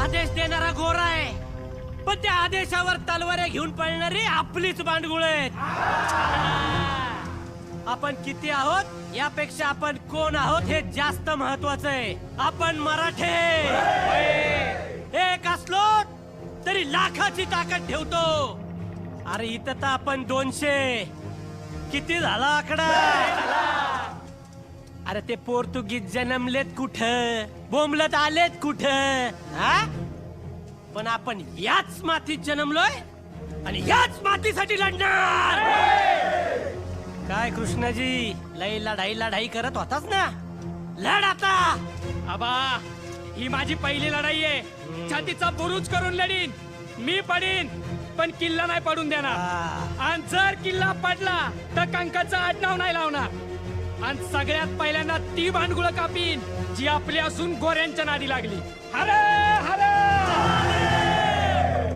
आदेश देणारा गोरा आहे, पण त्या आदेशावर तलवाऱ्या घेऊन पळणारी आपलीच बांडगुळ आहेत. आपण किती आहोत यापेक्षा आपण कोण आहोत हे जास्त महत्वाचं आहे. आपण मराठे एक असलो तरी लाखाची ताकद ठेवतो. अरे इथं तर आपण 200. किती झाला आकडा? अरे ते पोर्तुगीज जन्मलेत कुठं, बोंबलत आलेत कुठं, हा? पण आपण याच मातीत जन्मलोय आणि याच मातीसाठी लढणार. काय कृष्णाजी, लई लढाई करत होतास ना, लढ आता. आबा, ही माझी पहिली लढाई आहे. छातीचा बुरुज करून लढीन, मी पडीन पण किल्ला नाही पडून देणार. आणि जर किल्ला पडला तर कंकाचं आडनाव नाही लावणार. आणि सगळ्यात पहिल्यांदा ती भांडगुळ कापीन जी आपली असून गोऱ्यांच्या नादी लागली. हरे हरे